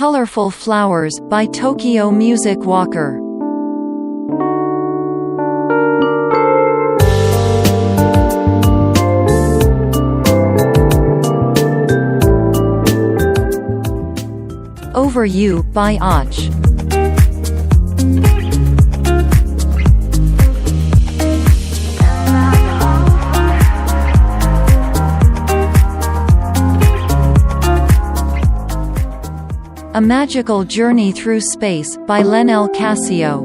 Colorful Flowers by Tokyo Music Walker. Over You by Urooj. A Magical Journey Through Space by Lenel Casio.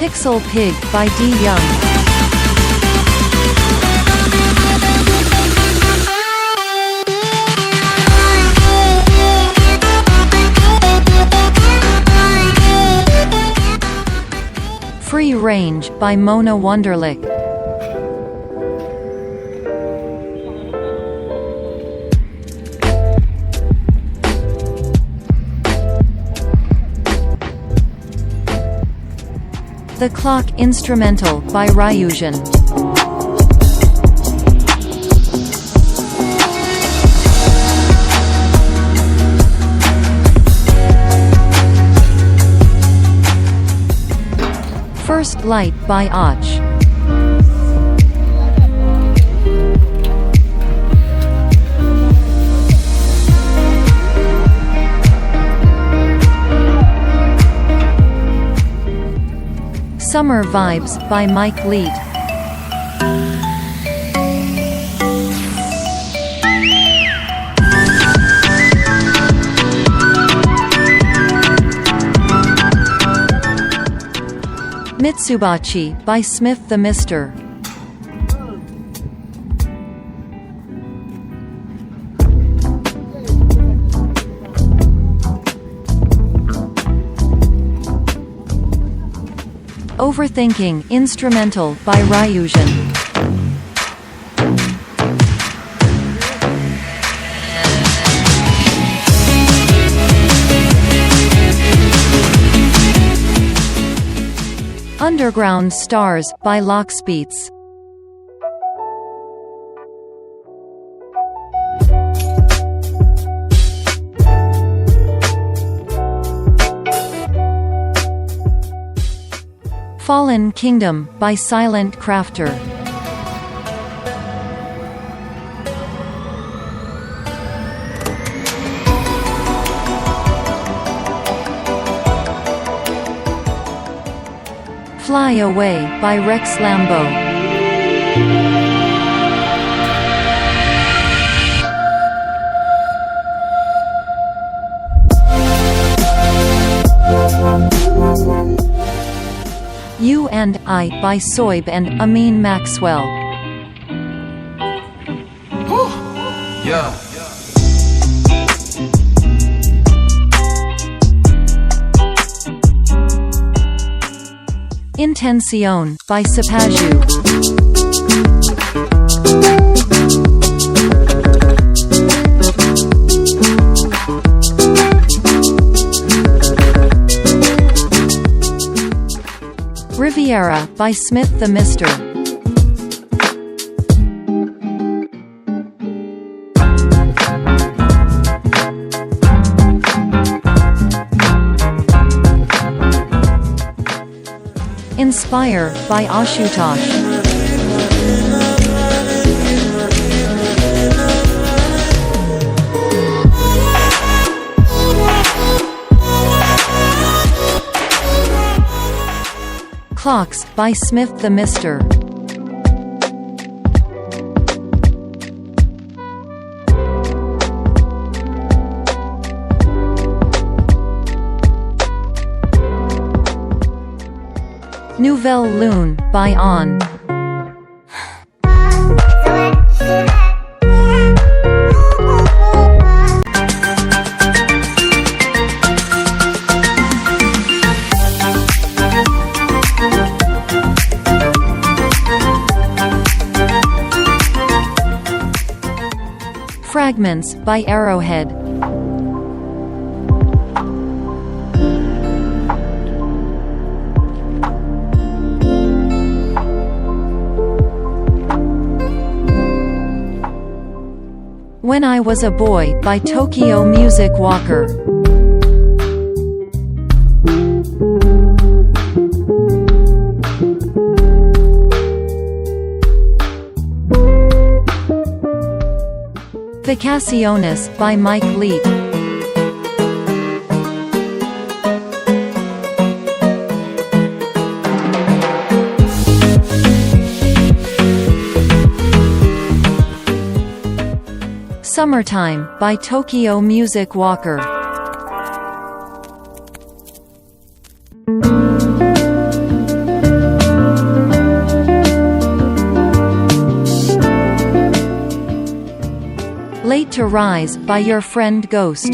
Pixel Pig by D. Young. Free Range by Mona Wunderlich. The Clock Instrumental by Ryujin. First Light by Urooj. Summer Vibes by Mike Leet. Mitsubachi by Smith the Mister. Overthinking Instrumental by Ryujin. Underground Stars by Lockspeets. Fallen Kingdom by Silent Crafter. Fly Away by Rex Lambo. You and I by Soib and Amin Maxwell. Yeah. Intención by Sapaju. Riviera by Smith the Mister. Inspire by Ashutosh. Clocks by Smith the Mister. Nouvelle Lune by On. Fragments by Arrowhead. When I Was a Boy by Tokyo Music Walker. Vacaciones by Mike Leet. Summertime by Tokyo Music Walker. Late to Rise by Your Friend Ghost.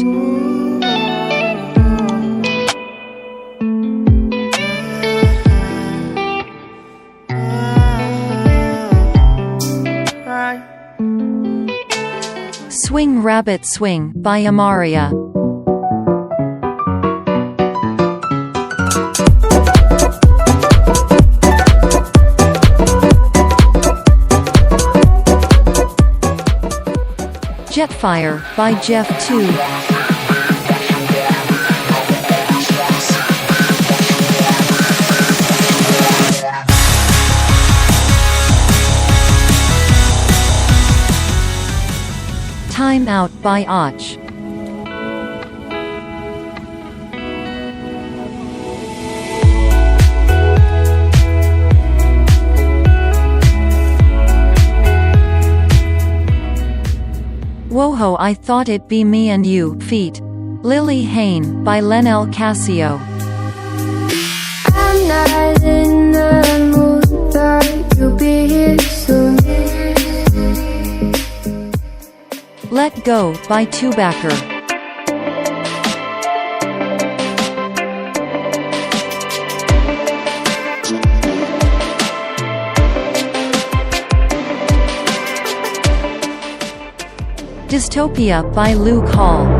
Swing Rabbit Swing by Amaria. Jetfire by Jeff 2. Time Out by Och. Woho I Thought It'd Be Me and You feat. Lily Hain by Lenel Casio. I'm not in the mood, but you'll be here soon. Let Go by Tubacker. Dystopia by Luke Hall.